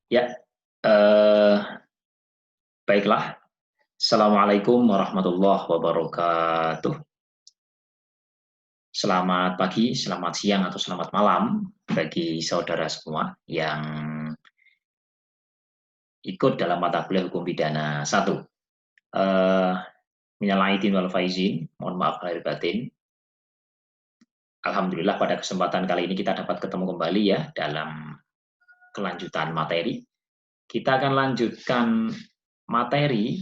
Ya, baiklah. Assalamualaikum warahmatullahi wabarakatuh. Selamat pagi, selamat siang, atau selamat malam bagi saudara semua yang ikut dalam mata kuliah hukum pidana 1. Minal aidin wal faizin, mohon maaf lahir batin. Alhamdulillah pada kesempatan kali ini kita dapat ketemu kembali ya dalam kelanjutan materi. Kita akan lanjutkan materi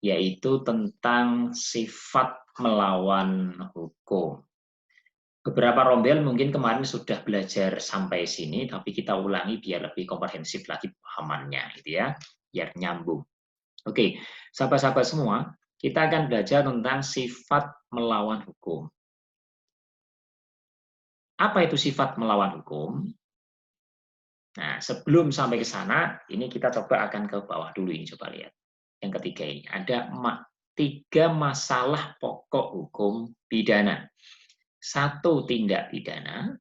yaitu tentang sifat melawan hukum. Beberapa rombel mungkin kemarin sudah belajar sampai sini, tapi kita ulangi biar lebih komprehensif lagi pahamannya, gitu ya, biar nyambung. Oke, sahabat-sahabat semua, kita akan belajar tentang sifat melawan hukum. Apa itu sifat melawan hukum? Nah, sebelum sampai ke sana, ini kita coba akan ke bawah dulu ini, coba lihat. Yang ketiga ini, ada 3 masalah pokok hukum pidana. 1, tindak pidana.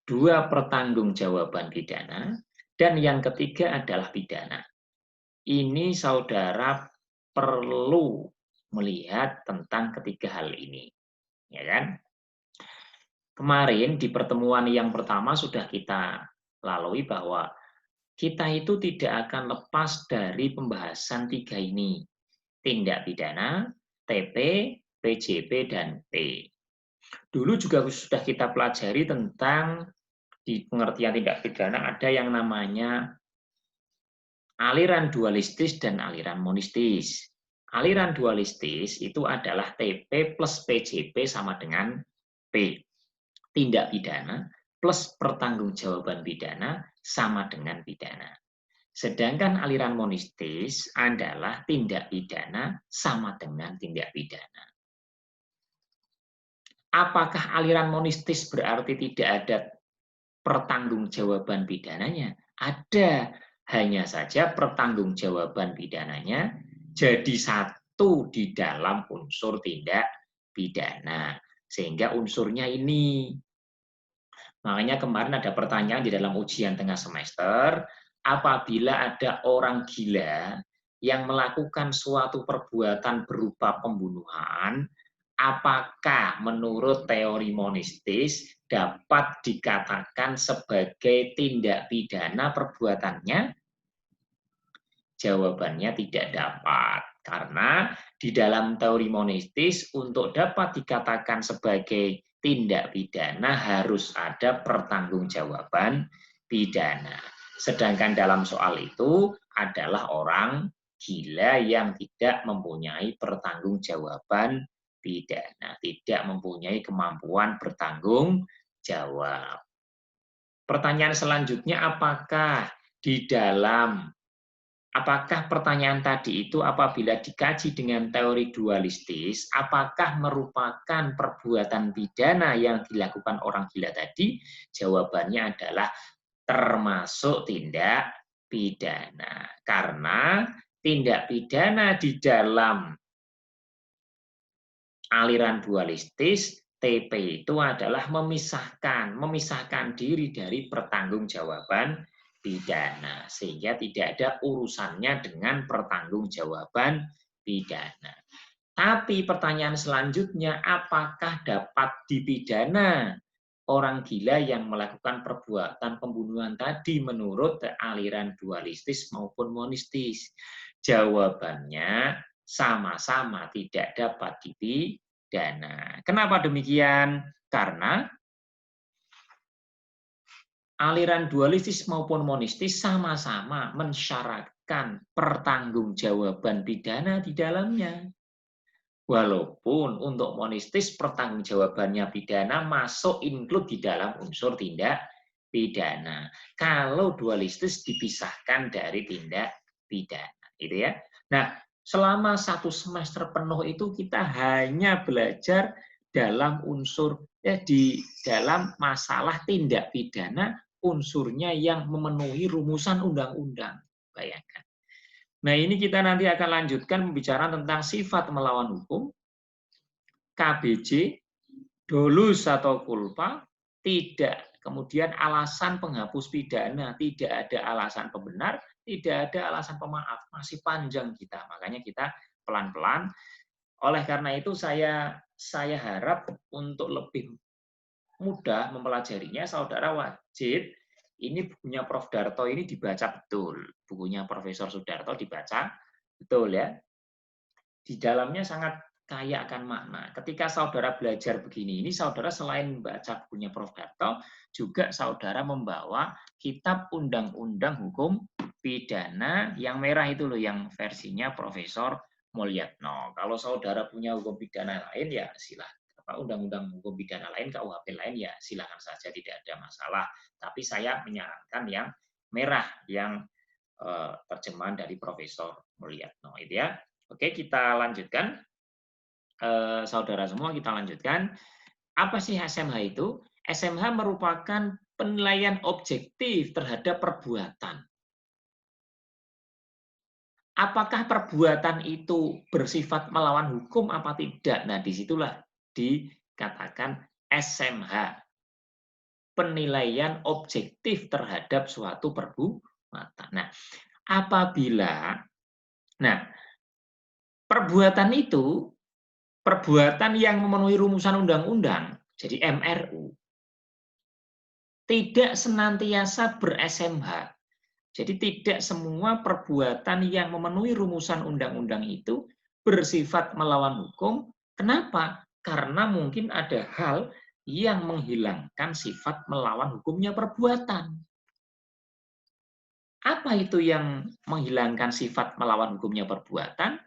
2, pertanggungjawaban pidana. Dan yang ketiga adalah pidana. Ini saudara perlu melihat tentang ketiga hal ini. Ya kan? Kemarin di pertemuan yang pertama sudah kita lalui bahwa kita itu tidak akan lepas dari pembahasan 3 ini. Tindak pidana, TP, PJP, dan P. Dulu juga sudah kita pelajari tentang di pengertian tindak pidana ada yang namanya aliran dualistis dan aliran monistis. Aliran dualistis itu adalah TP plus PJP sama dengan P. Tindak pidana plus pertanggungjawaban pidana sama dengan pidana. Sedangkan aliran monistis adalah tindak pidana sama dengan tindak pidana. Apakah aliran monistis berarti tidak ada pertanggungjawaban pidananya? Ada, hanya saja pertanggungjawaban pidananya jadi satu di dalam unsur tindak pidana. Sehingga unsurnya ini. Makanya kemarin ada pertanyaan di dalam ujian tengah semester, apabila ada orang gila yang melakukan suatu perbuatan berupa pembunuhan, apakah menurut teori monistis dapat dikatakan sebagai tindak pidana perbuatannya? Jawabannya tidak dapat. Karena di dalam teori monistis untuk dapat dikatakan sebagai tindak pidana harus ada pertanggungjawaban pidana. Sedangkan dalam soal itu adalah orang gila yang tidak mempunyai pertanggungjawaban pidana, tidak mempunyai kemampuan bertanggung jawab. Pertanyaan selanjutnya, apakah pertanyaan tadi itu apabila dikaji dengan teori dualistis, apakah merupakan perbuatan pidana yang dilakukan orang gila tadi? Jawabannya adalah termasuk tindak pidana. Karena tindak pidana di dalam aliran dualistis, TP itu adalah memisahkan diri dari pertanggungjawaban pidana, sehingga tidak ada urusannya dengan pertanggungjawaban pidana. Tapi pertanyaan selanjutnya, apakah dapat dipidana orang gila yang melakukan perbuatan pembunuhan tadi menurut aliran dualistis maupun monistis? Jawabannya sama-sama tidak dapat dipidana. Kenapa demikian? Karena aliran dualistis maupun monistis sama-sama mensyaratkan pertanggungjawaban pidana di dalamnya. Walaupun untuk monistis pertanggungjawabannya pidana masuk include di dalam unsur tindak pidana. Kalau dualistis dipisahkan dari tindak pidana, gitu ya. Nah, selama 1 semester penuh itu kita hanya belajar dalam unsur di dalam masalah tindak pidana unsurnya yang memenuhi rumusan undang-undang. Bayangkan. Nah, ini kita nanti akan lanjutkan pembicaraan tentang sifat melawan hukum, KBJ, dolus atau culpa, Kemudian alasan penghapus pidana, tidak ada alasan pembenar, tidak ada alasan pemaaf, masih panjang kita. Makanya kita pelan-pelan. Oleh karena itu saya harap untuk lebih mudah mempelajarinya, saudara wajib ini bukunya Prof. Darto ini dibaca betul. Bukunya Profesor Sudarto dibaca betul ya. Di dalamnya sangat kaya akan makna. Ketika saudara belajar begini, ini saudara selain membaca bukunya Prof. Darto, juga saudara membawa kitab Undang-Undang Hukum Pidana yang merah itu loh, yang versinya Profesor Mulyatno. Kalau saudara punya hukum pidana lain, ya silahkan. Undang-undang hukum pidana lain, KUHP lain, ya silakan saja, tidak ada masalah. Tapi saya menyarankan yang merah, yang terjemahan dari Profesor Mulyatno itu ya. Oke, kita lanjutkan. Saudara semua, kita lanjutkan. Apa sih SMH itu? SMH merupakan penilaian objektif terhadap perbuatan. Apakah perbuatan itu bersifat melawan hukum apa tidak? Nah, disitulah dikatakan SMH. Penilaian objektif terhadap suatu perbuatan. Nah, apabila perbuatan itu perbuatan yang memenuhi rumusan undang-undang, jadi MRU, tidak senantiasa ber-SMH. Jadi tidak semua perbuatan yang memenuhi rumusan undang-undang itu bersifat melawan hukum. Kenapa? Karena mungkin ada hal yang menghilangkan sifat melawan hukumnya perbuatan. Apa itu yang menghilangkan sifat melawan hukumnya perbuatan?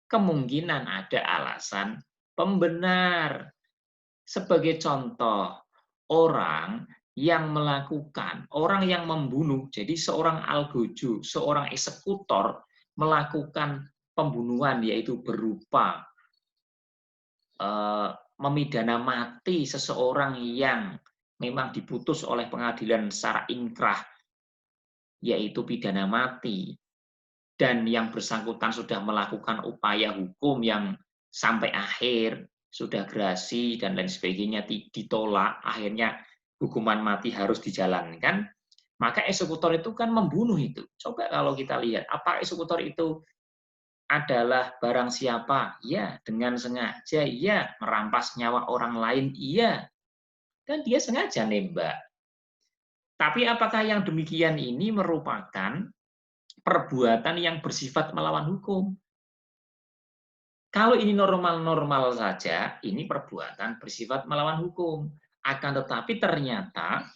Kemungkinan ada alasan pembenar. Sebagai contoh, orang yang melakukan, orang yang membunuh, jadi seorang algojo, seorang eksekutor melakukan pembunuhan, yaitu berupa memidana mati seseorang yang memang diputus oleh pengadilan secara inkrah, yaitu pidana mati, dan yang bersangkutan sudah melakukan upaya hukum yang sampai akhir, sudah gerasi dan lain sebagainya ditolak, akhirnya hukuman mati harus dijalankan, maka eksekutor itu kan membunuh itu. Coba kalau kita lihat, apa eksekutor itu adalah barang siapa? Ya, dengan sengaja, ya, merampas nyawa orang lain, iya. Dan dia sengaja nembak. Tapi apakah yang demikian ini merupakan perbuatan yang bersifat melawan hukum? Kalau ini normal-normal saja, ini perbuatan bersifat melawan hukum. Akan tetapi ternyata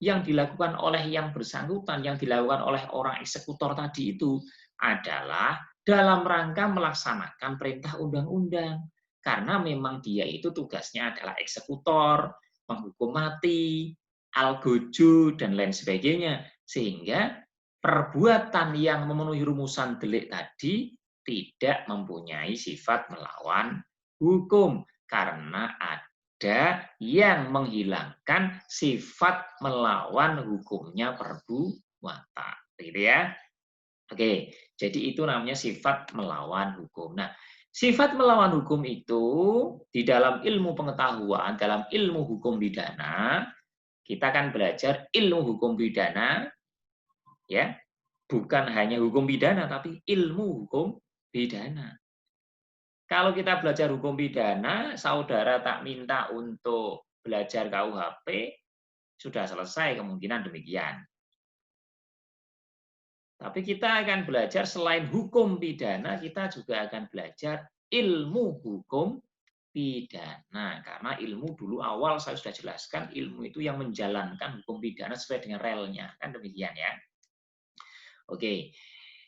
yang dilakukan oleh yang bersangkutan, yang dilakukan oleh orang eksekutor tadi itu adalah dalam rangka melaksanakan perintah undang-undang. Karena memang dia itu tugasnya adalah eksekutor, menghukum mati, algojo, dan lain sebagainya. Sehingga perbuatan yang memenuhi rumusan delik tadi tidak mempunyai sifat melawan hukum karena ada yang menghilangkan sifat melawan hukumnya perbuatan, gitu ya. Oke, jadi itu namanya sifat melawan hukum. Nah, sifat melawan hukum itu di dalam ilmu pengetahuan, dalam ilmu hukum pidana, kita akan belajar ilmu hukum pidana, ya, bukan hanya hukum pidana, tapi ilmu hukum pidana. Kalau kita belajar hukum pidana, saudara tak minta untuk belajar KUHP, sudah selesai kemungkinan demikian. Tapi kita akan belajar selain hukum pidana, kita juga akan belajar ilmu hukum pidana. Karena ilmu dulu awal saya sudah jelaskan, ilmu itu yang menjalankan hukum pidana sesuai dengan relnya. Kan demikian ya. Oke.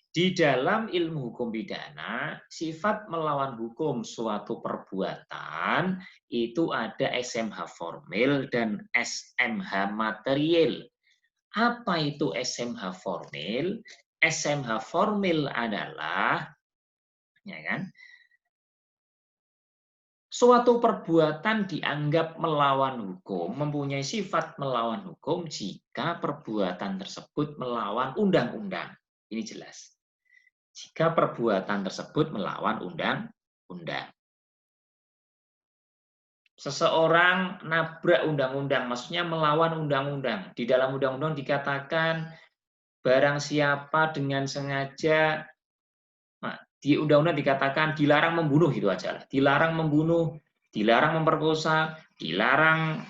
Di dalam ilmu hukum pidana, sifat melawan hukum suatu perbuatan itu ada SMH formil dan SMH material. Apa itu SMH formil? SMH formil adalah, ya kan, suatu perbuatan dianggap melawan hukum, mempunyai sifat melawan hukum jika perbuatan tersebut melawan undang-undang. Ini jelas. Jika perbuatan tersebut melawan undang-undang. seseorang nabrak undang-undang, maksudnya melawan undang-undang. Di dalam undang-undang dikatakan barang siapa dengan sengaja, nah, di undang-undang dikatakan dilarang membunuh, gitu aja lah. Dilarang membunuh, dilarang memperkosa, dilarang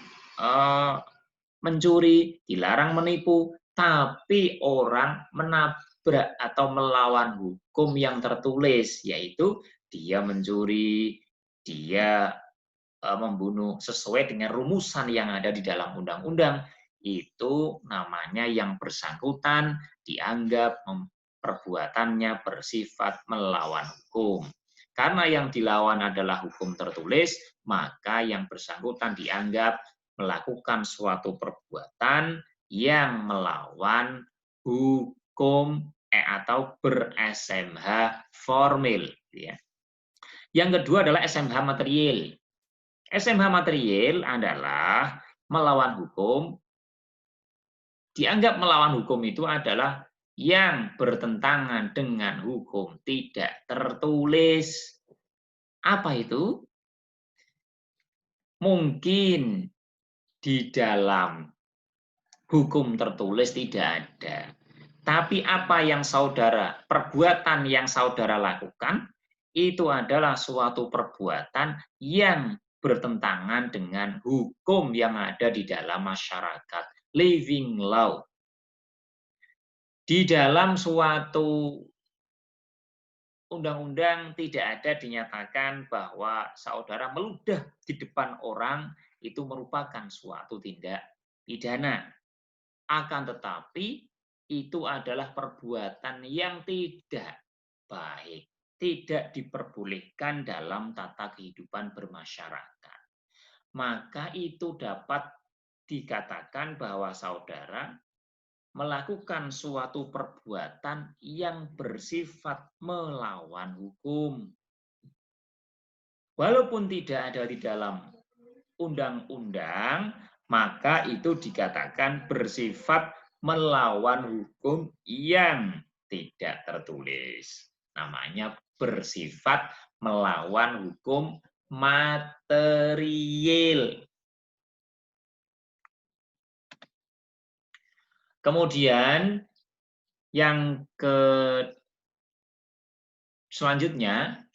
mencuri, dilarang menipu, tapi orang menabrak atau melawan hukum yang tertulis, yaitu dia mencuri, dia membunuh sesuai dengan rumusan yang ada di dalam undang-undang, itu namanya yang bersangkutan dianggap perbuatannya bersifat melawan hukum. Karena yang dilawan adalah hukum tertulis, maka yang bersangkutan dianggap melakukan suatu perbuatan yang melawan hukum atau ber-SMH formil. Yang kedua adalah SMH material. SMH material adalah melawan hukum, dianggap melawan hukum itu adalah yang bertentangan dengan hukum tidak tertulis. Apa itu? Mungkin di dalam hukum tertulis tidak ada. Tapi apa yang perbuatan yang saudara lakukan, itu adalah suatu perbuatan yang bertentangan dengan hukum yang ada di dalam masyarakat, living law. Di dalam suatu undang-undang tidak ada dinyatakan bahwa saudara meludah di depan orang itu merupakan suatu tindak pidana. Akan tetapi itu adalah perbuatan yang tidak baik, tidak diperbolehkan dalam tata kehidupan bermasyarakat. Maka itu dapat dikatakan bahwa saudara melakukan suatu perbuatan yang bersifat melawan hukum. Walaupun tidak ada di dalam undang-undang, maka itu dikatakan bersifat melawan hukum yang tidak tertulis. Namanya bersifat melawan hukum material. Kemudian yang selanjutnya,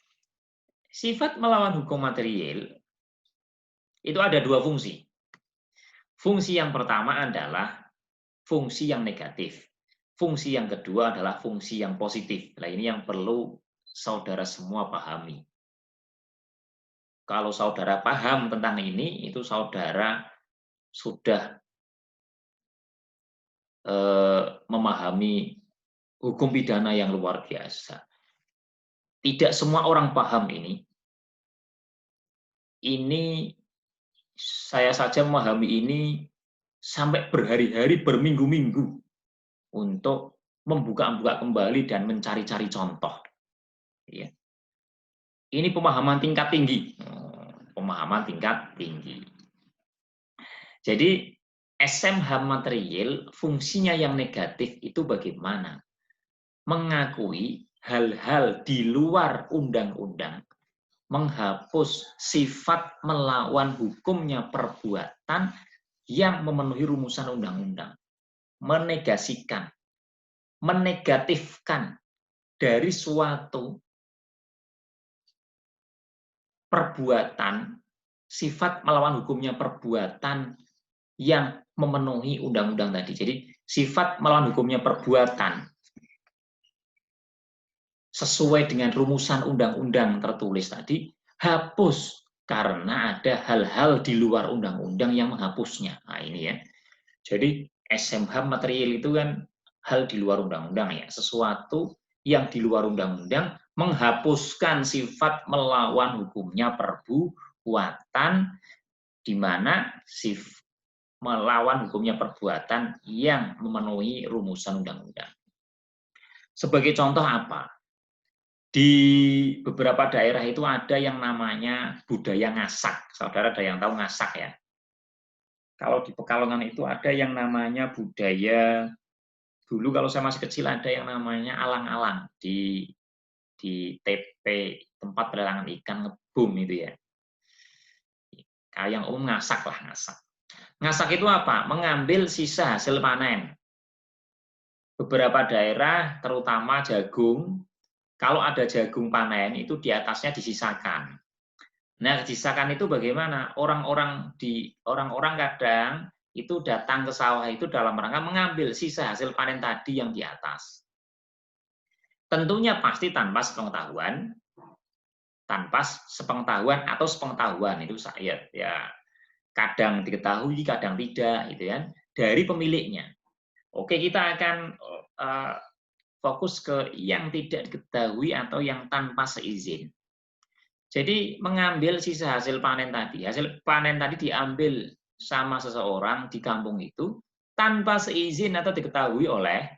sifat melawan hukum material itu ada dua fungsi. Fungsi yang pertama adalah fungsi yang negatif. Fungsi yang kedua adalah fungsi yang positif. Nah, ini yang perlu saudara semua pahami. Kalau saudara paham tentang ini, itu saudara sudah memahami hukum pidana yang luar biasa. Tidak semua orang paham ini. Ini saya saja memahami ini sampai berhari-hari, berminggu-minggu untuk membuka-buka kembali dan mencari-cari contoh. Ya. Ini pemahaman tingkat tinggi. Pemahaman tingkat tinggi. Jadi SMH material fungsinya yang negatif itu bagaimana? Mengakui hal-hal di luar undang-undang, menghapus sifat melawan hukumnya perbuatan yang memenuhi rumusan undang-undang, menegasikan, menegatifkan dari suatu perbuatan, sifat melawan hukumnya perbuatan yang memenuhi undang-undang tadi. Jadi sifat melawan hukumnya perbuatan sesuai dengan rumusan undang-undang tertulis tadi, hapus karena ada hal-hal di luar undang-undang yang menghapusnya. Nah ini ya. Jadi SMH material itu kan hal di luar undang-undang ya, sesuatu yang di luar undang-undang menghapuskan sifat melawan hukumnya perbuatan, di mana sifat melawan hukumnya perbuatan yang memenuhi rumusan undang-undang. Sebagai contoh apa? Di beberapa daerah itu ada yang namanya budaya ngasak. Saudara ada yang tahu ngasak ya? Kalau di Pekalongan itu ada yang namanya budaya, dulu kalau saya masih kecil ada yang namanya alang-alang di TP, tempat pelelangan ikan ngebum itu ya. Kalau yang umum ngasak lah, ngasak. Ngasak itu apa? Mengambil sisa hasil panen. Beberapa daerah, terutama jagung, kalau ada jagung panen itu di atasnya disisakan. Nah, disisakan itu bagaimana? Orang-orang kadang itu datang ke sawah itu dalam rangka mengambil sisa hasil panen tadi yang di atas. Tentunya pasti tanpa sepengetahuan atau sepengetahuan itu saya ya kadang diketahui, kadang tidak, gitu kan, dari pemiliknya. Oke, kita akan fokus ke yang tidak diketahui atau yang tanpa seizin. Jadi mengambil sisa hasil panen tadi diambil sama seseorang di kampung itu tanpa seizin atau diketahui oleh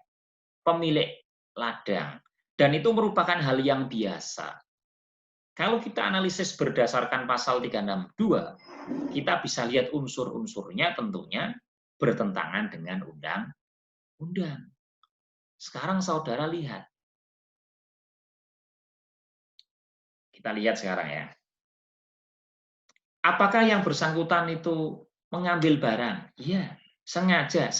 pemilik ladang. Dan itu merupakan hal yang biasa. Kalau kita analisis berdasarkan pasal 362, kita bisa lihat unsur-unsurnya tentunya bertentangan dengan undang-undang. Sekarang saudara lihat. Kita lihat sekarang ya. Apakah yang bersangkutan itu mengambil barang? Iya, sengaja.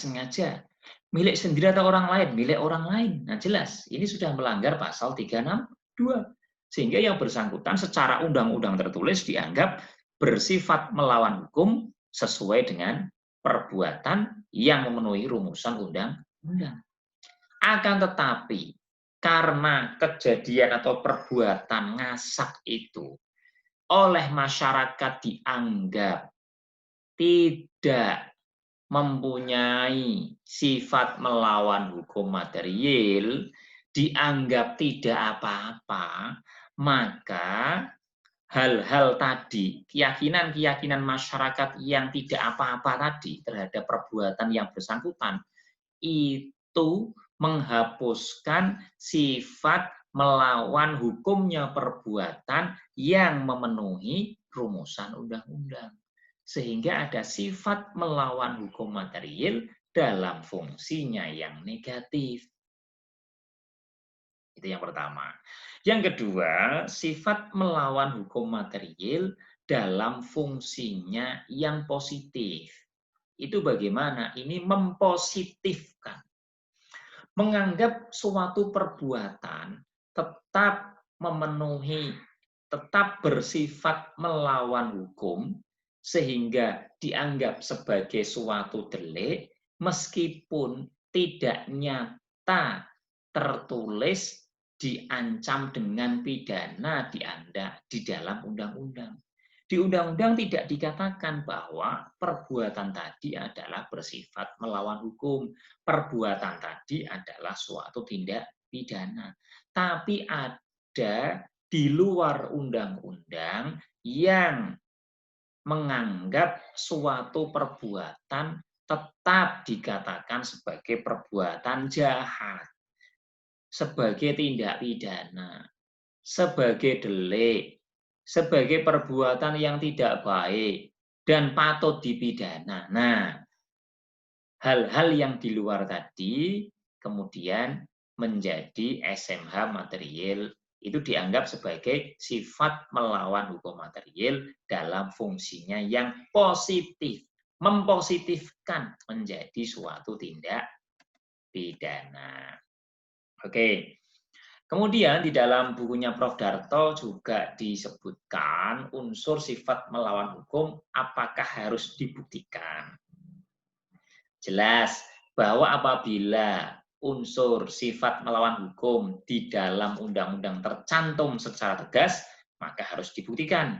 Milik sendiri atau orang lain? Milik orang lain. Nah jelas, ini sudah melanggar pasal 362. Sehingga yang bersangkutan secara undang-undang tertulis dianggap bersifat melawan hukum sesuai dengan perbuatan yang memenuhi rumusan undang-undang. Akan tetapi, karena kejadian atau perbuatan ngasak itu oleh masyarakat dianggap tidak mempunyai sifat melawan hukum material, dianggap tidak apa-apa, maka hal-hal tadi, keyakinan-keyakinan masyarakat yang tidak apa-apa tadi terhadap perbuatan yang bersangkutan, itu menghapuskan sifat melawan hukumnya perbuatan yang memenuhi rumusan undang-undang. Sehingga ada sifat melawan hukum material dalam fungsinya yang negatif. Itu yang pertama. Yang kedua, sifat melawan hukum material dalam fungsinya yang positif. Itu bagaimana? Ini mempositifkan. Menganggap suatu perbuatan tetap memenuhi, tetap bersifat melawan hukum, sehingga dianggap sebagai suatu delik, meskipun tidak nyata tertulis diancam dengan pidana di dalam undang-undang. Di undang-undang tidak dikatakan bahwa perbuatan tadi adalah bersifat melawan hukum. Perbuatan tadi adalah suatu tindak pidana. Tapi ada di luar undang-undang yang menganggap suatu perbuatan tetap dikatakan sebagai perbuatan jahat, sebagai tindak pidana, sebagai delik, sebagai perbuatan yang tidak baik dan patut dipidana. Nah, hal-hal yang di luar tadi kemudian menjadi SMH material, itu dianggap sebagai sifat melawan hukum material dalam fungsinya yang positif, mempositifkan menjadi suatu tindak pidana. Oke. Kemudian di dalam bukunya Prof. Darto juga disebutkan unsur sifat melawan hukum apakah harus dibuktikan. Jelas bahwa apabila unsur sifat melawan hukum di dalam undang-undang tercantum secara tegas, maka harus dibuktikan.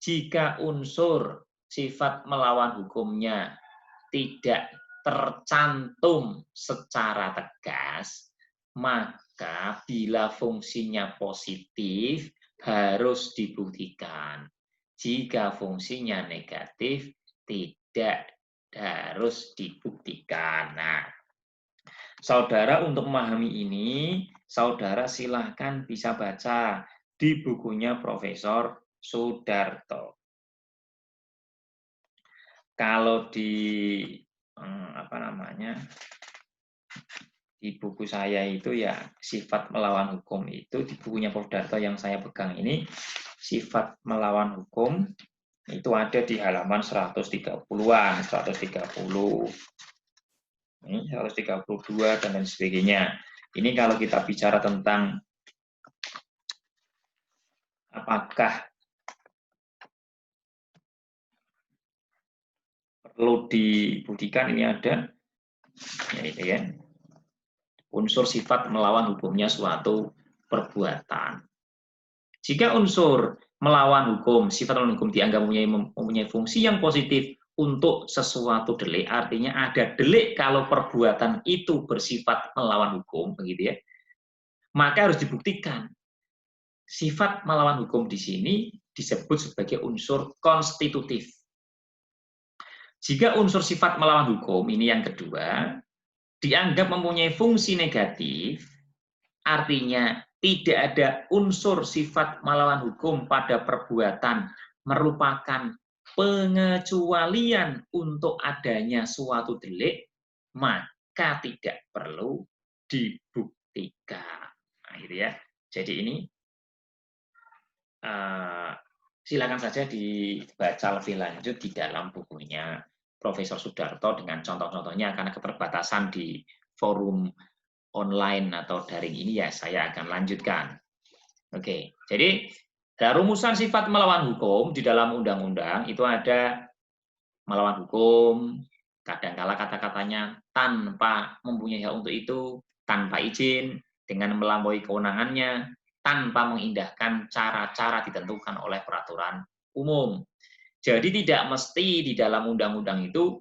Jika unsur sifat melawan hukumnya tidak tercantum secara tegas, maka bila fungsinya positif harus dibuktikan. Jika fungsinya negatif tidak harus dibuktikan. Nah, saudara untuk memahami ini, saudara silahkan bisa baca di bukunya Profesor Sudarto. Kalau di di buku saya itu ya sifat melawan hukum itu di bukunya Prof. Darto yang saya pegang ini sifat melawan hukum Itu ada di halaman 130-an, 130. Ini 132 dan lain sebagainya. Ini kalau kita bicara tentang apakah perlu dibuktikan, ini ada ya, unsur sifat melawan hukumnya suatu perbuatan. Jika unsur melawan hukum, sifat melawan hukum dianggap mempunyai fungsi yang positif untuk sesuatu delik, artinya ada delik kalau perbuatan itu bersifat melawan hukum, begitu ya, maka harus dibuktikan. Sifat melawan hukum di sini disebut sebagai unsur konstitutif. Jika unsur sifat melawan hukum, ini yang kedua, dianggap mempunyai fungsi negatif, artinya tidak ada unsur sifat melawan hukum pada perbuatan merupakan pengecualian untuk adanya suatu delik, maka tidak perlu dibuktikan. Nah, gitu ya. Jadi ini silakan saja dibaca lebih lanjut di dalam bukunya Profesor Sudarto dengan contoh-contohnya, karena keterbatasan di forum online atau daring ini ya saya akan lanjutkan. Oke, jadi rumusan sifat melawan hukum di dalam undang-undang itu ada melawan hukum, kadangkala kata-katanya tanpa mempunyai hak untuk itu, tanpa izin, dengan melampaui kewenangannya, tanpa mengindahkan cara-cara ditentukan oleh peraturan umum. Jadi tidak mesti di dalam undang-undang itu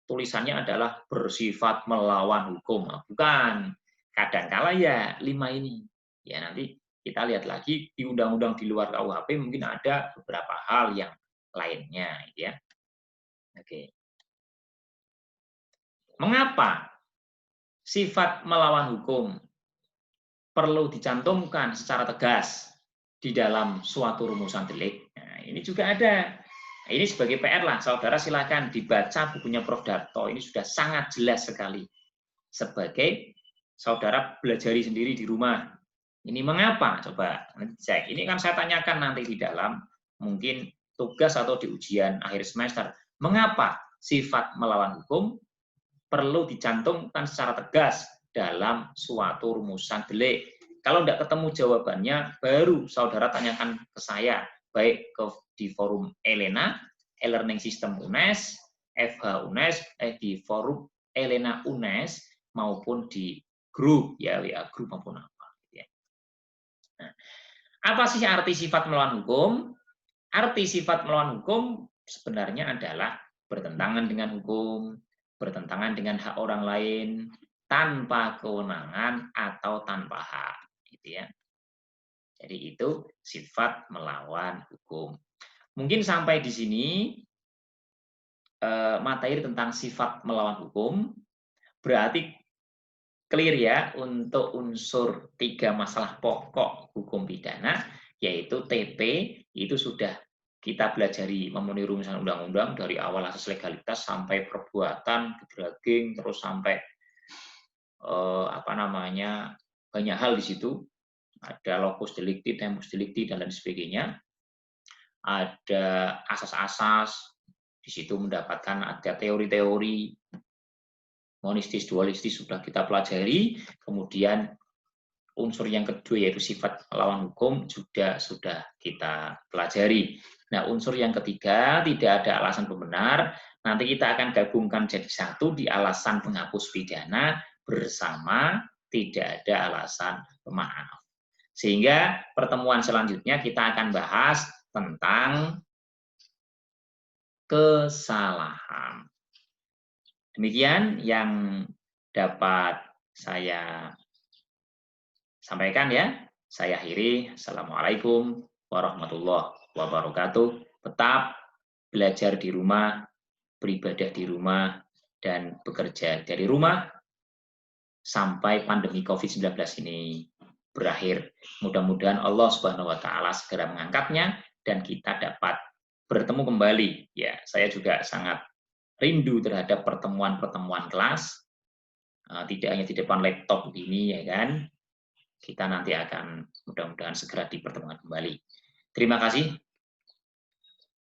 tulisannya adalah bersifat melawan hukum. Bukan. Kadangkala ya 5 ini. Ya nanti kita lihat lagi di undang-undang di luar KUHP mungkin ada beberapa hal yang lainnya, ya. Oke. Mengapa sifat melawan hukum perlu dicantumkan secara tegas di dalam suatu rumusan delik? Nah, ini juga ada. Ini sebagai PR lah, saudara silakan dibaca bukunya Prof. Darto. Ini sudah sangat jelas sekali. Sebagai saudara belajari sendiri di rumah. Ini mengapa? Coba cek. Ini kan saya tanyakan nanti di dalam mungkin tugas atau di ujian akhir semester. Mengapa sifat melawan hukum perlu dicantumkan secara tegas dalam suatu rumusan delik? Kalau tidak ketemu jawabannya, baru saudara tanyakan ke saya, baik di forum Elena, e-learning system UNES, FH UNES, di forum Elena UNES, maupun di grup, ya WA grup maupun apa. Ya. Nah, apa sih arti sifat melawan hukum? Arti sifat melawan hukum sebenarnya adalah bertentangan dengan hukum, bertentangan dengan hak orang lain, tanpa kewenangan atau tanpa hak. Gitu ya. Jadi itu sifat melawan hukum. Mungkin sampai di sini materi tentang sifat melawan hukum. Berarti clear ya untuk unsur 3 masalah pokok hukum pidana, yaitu TP, itu sudah kita belajari memenuhi rumusan undang-undang dari awal asas legalitas sampai perbuatan, gebraging, terus sampai banyak hal di situ. Ada locus delicti, tempus delicti, dan lain sebagainya. Ada asas-asas, di situ mendapatkan ada teori-teori, monistis, dualistis sudah kita pelajari, kemudian unsur yang kedua yaitu sifat melawan hukum juga sudah kita pelajari. Nah, unsur yang ketiga tidak ada alasan pembenar, nanti kita akan gabungkan jadi satu di alasan penghapus pidana bersama tidak ada alasan pemaaf. Sehingga pertemuan selanjutnya kita akan bahas tentang kesalahan. Demikian yang dapat saya sampaikan ya. Saya akhiri. Assalamualaikum warahmatullahi wabarakatuh. Tetap belajar di rumah, beribadah di rumah, dan bekerja dari rumah sampai pandemi COVID-19 ini berakhir. Mudah-mudahan Allah Subhanahu wa taala segera mengangkatnya dan kita dapat bertemu kembali. Ya, saya juga sangat rindu terhadap pertemuan-pertemuan kelas. Tidak hanya di depan laptop ini ya kan. Kita nanti akan mudah-mudahan segera dipertemukan kembali. Terima kasih.